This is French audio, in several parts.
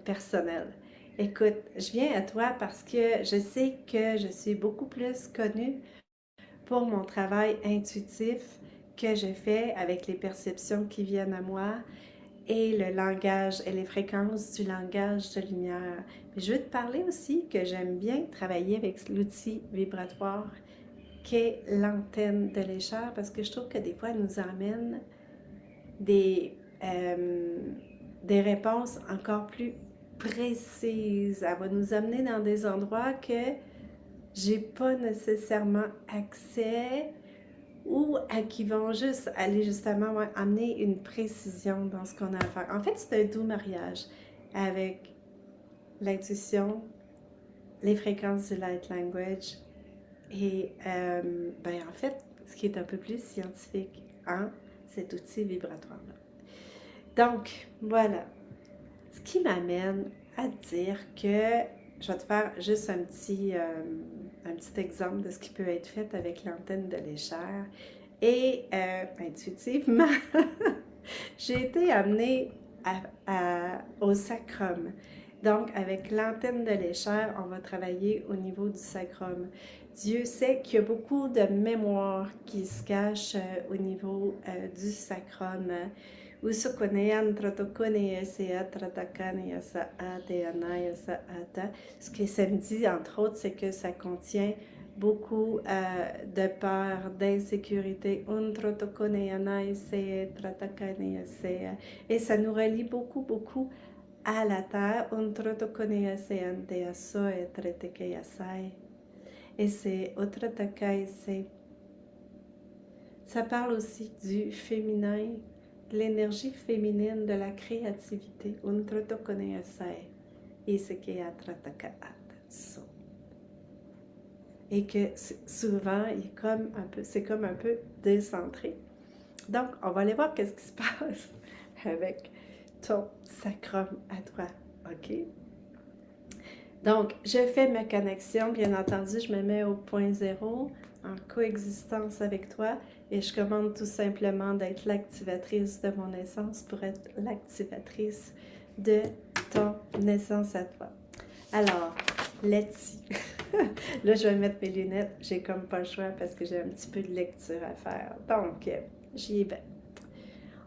personnelle. Écoute, je viens à toi parce que je sais que je suis beaucoup plus connue pour mon travail intuitif que je fais avec les perceptions qui viennent à moi et le langage et les fréquences du langage de lumière. Mais je veux te parler aussi que j'aime bien travailler avec l'outil vibratoire qu'est l'antenne de l'échelle parce que je trouve que des fois, elle nous amène des, euh, des réponses encore plus précises. Elle va nous amener dans des endroits que j'ai pas nécessairement accès ou à qui vont juste aller justement amener une précision dans ce qu'on a à faire. En fait, c'est un doux mariage avec l'intuition, les fréquences du light language et ben en fait, ce qui est un peu plus scientifique, hein, cet outil vibratoire-là. Donc, voilà. Ce qui m'amène à dire que je vais te faire juste un petit exemple de ce qui peut être fait avec l'antenne de l'échelle. Et intuitivement, j'ai été amenée au sacrum. Donc, avec l'antenne de l'échelle, on va travailler au niveau du sacrum. Dieu sait qu'il y a beaucoup de mémoire qui se cache au niveau du sacrum. Ce que ça me dit, entre autres, c'est que ça contient beaucoup de peur, d'insécurité. Et ça nous relie beaucoup, beaucoup à la terre. Et c'est ça parle aussi du féminin, de l'énergie féminine, de la créativité. Et que souvent, c'est comme un peu décentré. Donc, on va aller voir qu'est-ce qui se passe avec ton sacrum à toi, OK? Donc, je fais ma connexion, bien entendu, je me mets au point zéro, en coexistence avec toi, et je commande tout simplement d'être l'activatrice de mon essence pour être l'activatrice de ton essence à toi. Alors, let's see. Là, je vais mettre mes lunettes, j'ai comme pas le choix parce que j'ai un petit peu de lecture à faire. Donc, j'y vais.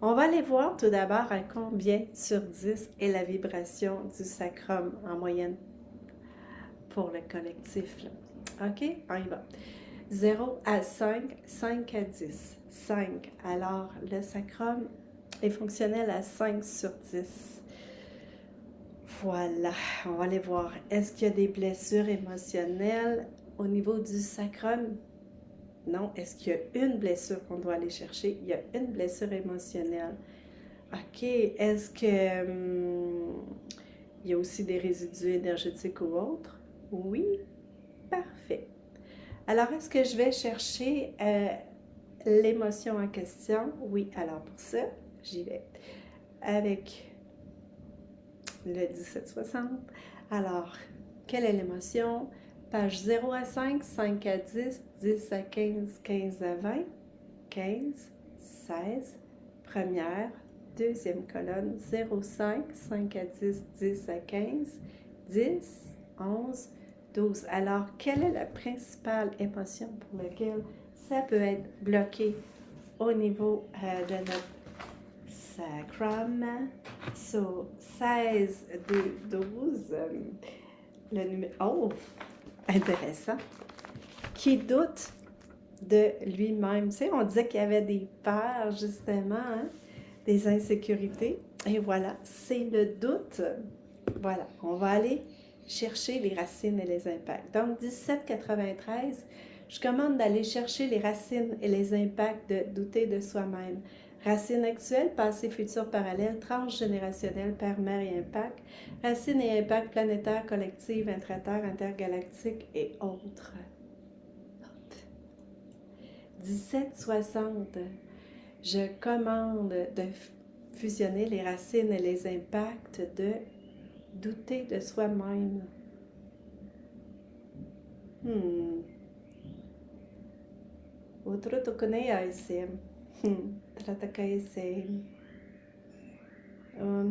On va aller voir tout d'abord à combien sur 10 est la vibration du sacrum en moyenne pour le collectif. Là. OK? On y va. 0 à 5, 5 à 10. 5. Alors, le sacrum est fonctionnel à 5 sur 10. Voilà, on va aller voir. Est-ce qu'il y a des blessures émotionnelles au niveau du sacrum? Non. Est-ce qu'il y a une blessure qu'on doit aller chercher? Il y a une blessure émotionnelle. OK. Est-ce que il y a aussi des résidus énergétiques ou autres? Oui. Parfait. Alors, est-ce que je vais chercher l'émotion en question? Oui. Alors, pour ça, j'y vais avec le 1760. Alors, quelle est l'émotion? Page 0 à 5, 5 à 10, 10 à 15, 15 à 20, 15, 16, première, deuxième colonne, 0, 5, 5 à 10, 10 à 15, 10, 11, 12. Alors, quelle est la principale émotion pour laquelle ça peut être bloqué au niveau de notre sacrum? So, 16, 2, 12. Le numéro... Oh, intéressant. Qui doute de lui-même. Tu sais, on disait qu'il y avait des peurs, justement, hein, des insécurités. Et voilà, c'est le doute. Voilà, on va aller chercher les racines et les impacts. Donc, 1793, je commande d'aller chercher les racines et les impacts de douter de soi-même. Racines actuelles, passé, futur, parallèle, transgénérationnel, père, mère et impact. Racines et impacts planétaires, collectifs, intraterres, intergalactiques et autres. 1760, je commande de fusionner les racines et les impacts de douter de soi-même. Outro to konei aisem. Tratakaisem.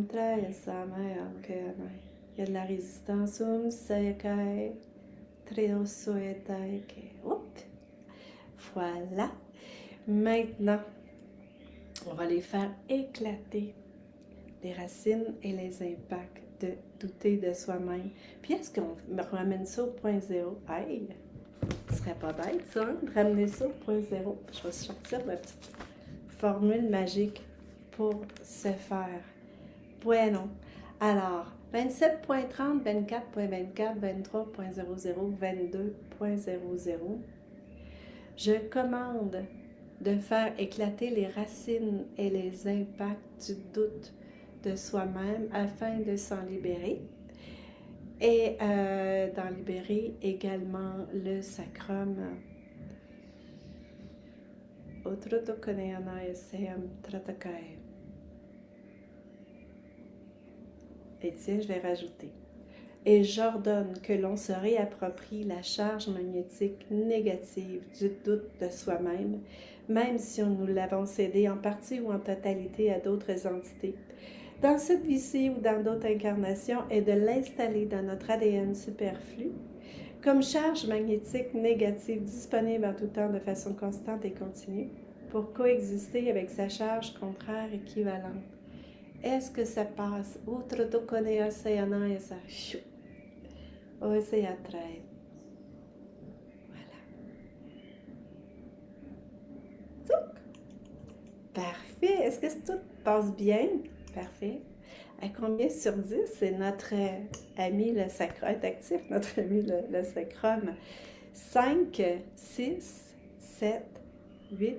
Traya Samaya, ok, il y a de la résistance. Sayakai, Trio Soetai, ok. Voilà. Maintenant, on va les faire éclater, les racines et les impacts de douter de soi-même. Puis est-ce qu'on ramène ça au point zéro? Aïe! Ce serait pas bête, ça, hein, de ramener ça au point zéro. Je vais sortir ma petite formule magique pour ce faire. Bueno. Alors, 27.30, 24.24, 23.00, 22.00. Je commande de faire éclater les racines et les impacts du doute de soi-même afin de s'en libérer et d'en libérer également le sacrum. Et tiens, je vais rajouter. Et j'ordonne que l'on se réapproprie la charge magnétique négative du doute de soi-même, même si nous l'avons cédé en partie ou en totalité à d'autres entités, dans cette vie-ci ou dans d'autres incarnations, et de l'installer dans notre ADN superflu, comme charge magnétique négative disponible en tout temps de façon constante et continue, pour coexister avec sa charge contraire équivalente. Est-ce que ça passe? Outre to konea sayana et ça. Oh, c'est attraite. Voilà. Touc. Parfait. Est-ce que tout passe bien? Parfait. À combien sur 10? C'est notre ami le sacrum, est actif, notre ami le sacrum. 5, 6, 7, 8,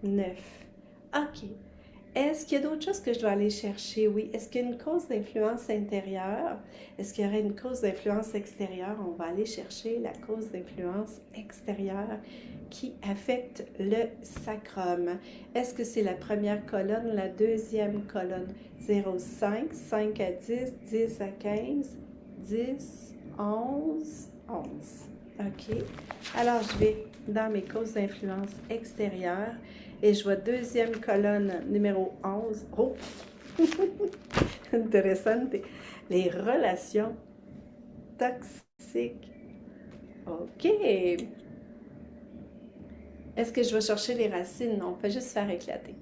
9. OK. Est-ce qu'il y a d'autres choses que je dois aller chercher? Oui. Est-ce qu'il y a une cause d'influence intérieure? Est-ce qu'il y aurait une cause d'influence extérieure? On va aller chercher la cause d'influence extérieure qui affecte le sacrum. Est-ce que c'est la première colonne ou la deuxième colonne? 0, 5, 5 à 10, 10 à 15, 10, 11, 11. OK. Alors, je vais dans mes causes d'influence extérieure. Et je vois deuxième colonne numéro 11. Oh! Intéressant. Les relations toxiques. OK. Est-ce que je vais chercher les racines? Non, on peut juste faire éclater.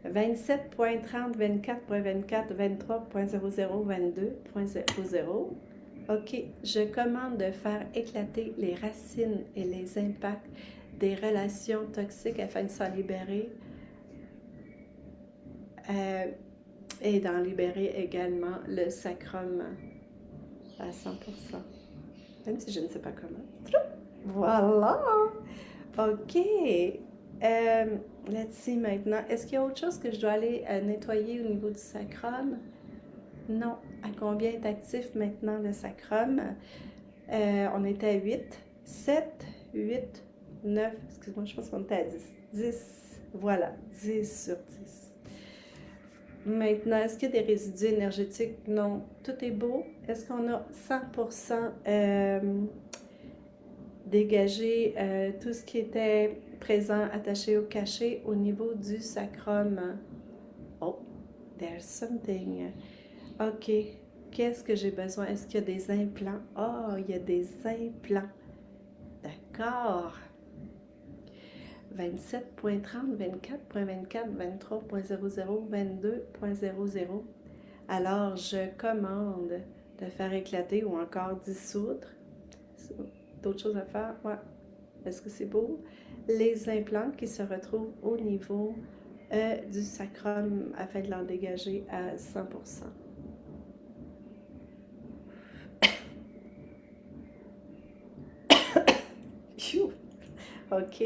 27.30, 24.24, 23.00, 22.00. OK. Je commande de faire éclater les racines et les impacts des relations toxiques afin de s'en libérer et d'en libérer également le sacrum à 100%. Même si je ne sais pas comment. Voilà! OK. Let's see maintenant. Est-ce qu'il y a autre chose que je dois aller nettoyer au niveau du sacrum? Non. À combien est actif maintenant le sacrum? On était à 8, 7, 8, 9, excuse-moi, je pense qu'on était à 10. 10, voilà, 10 sur 10. Maintenant, est-ce qu'il y a des résidus énergétiques? Non. Tout est beau. Est-ce qu'on a 100% dégagé tout ce qui était présent, attaché ou caché au niveau du sacrum? Oh, there's something. OK. Qu'est-ce que j'ai besoin? Est-ce qu'il y a des implants? Oh, il y a des implants. D'accord. 27.30, 24.24, 23.00, 22.00. Alors, je commande de faire éclater ou encore dissoudre. D'autres choses à faire? Ouais. Est-ce que c'est beau? Les implants qui se retrouvent au niveau du sacrum afin de l'en dégager à 100%. OK.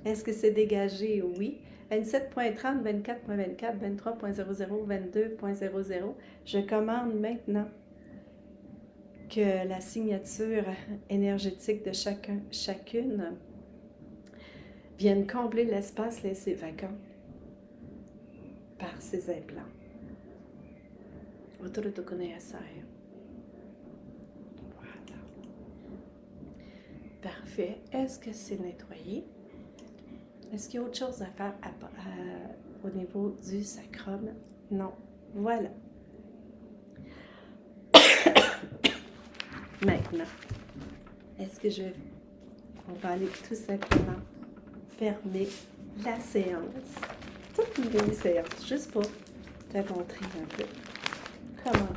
Est-ce que c'est dégagé? Oui. 27.30, 24.24, 23.00, 22.00. Je commande maintenant que la signature énergétique de chacune vienne combler l'espace laissé vacant par ces implants. Voilà. Parfait. Est-ce que c'est nettoyé? Est-ce qu'il y a autre chose à faire au niveau du sacrum? Non. Voilà. Maintenant, est-ce que on va aller tout simplement fermer la séance. Toute une mini-séance, juste pour te montrer un peu comment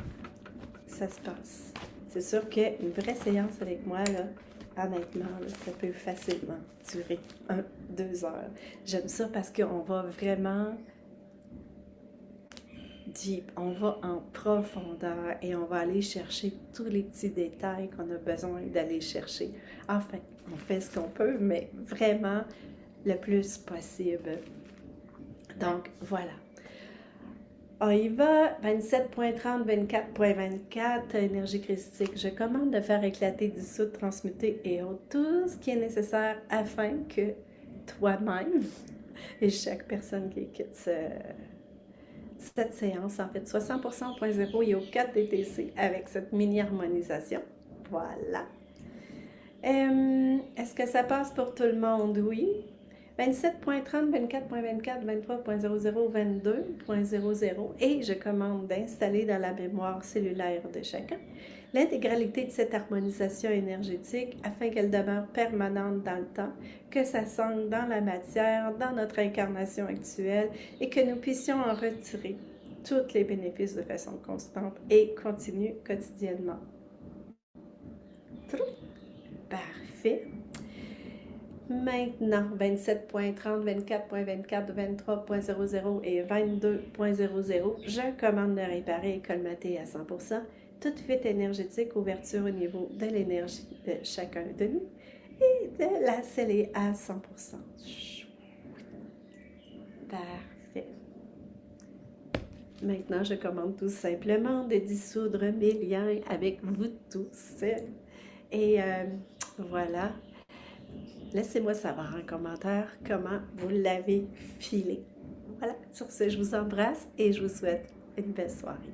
ça se passe. C'est sûr qu'une vraie séance avec moi, là, honnêtement, là, ça peut facilement durer 2 heures. J'aime ça parce qu'on va vraiment deep, on va en profondeur et on va aller chercher tous les petits détails qu'on a besoin d'aller chercher. Enfin, on fait ce qu'on peut, mais vraiment le plus possible. Donc, voilà. On y va, 27.30, 24.24, énergie christique. Je commande de faire éclater, dissoudre, transmuter et autres, tout ce qui est nécessaire afin que toi-même et chaque personne qui quitte cette séance, en fait, soit 100% au point zéro et au 4 DTC avec cette mini-harmonisation. Voilà. Est-ce que ça passe pour tout le monde? Oui. 27.30, 24.24, 23.00, 22.00 et je commande d'installer dans la mémoire cellulaire de chacun l'intégralité de cette harmonisation énergétique afin qu'elle demeure permanente dans le temps, que ça sonne dans la matière, dans notre incarnation actuelle et que nous puissions en retirer tous les bénéfices de façon constante et continue quotidiennement. Parfait. Maintenant, 27.30, 24.24, 23.00 et 22.00, je commande de réparer et colmater à 100% toute fuite énergétique, ouverture au niveau de l'énergie de chacun de nous et de la sceller à 100%. Parfait. Maintenant, je commande tout simplement de dissoudre mes liens avec vous tous. Et voilà. Laissez-moi savoir en commentaire comment vous l'avez filé. Voilà, sur ce, je vous embrasse et je vous souhaite une belle soirée.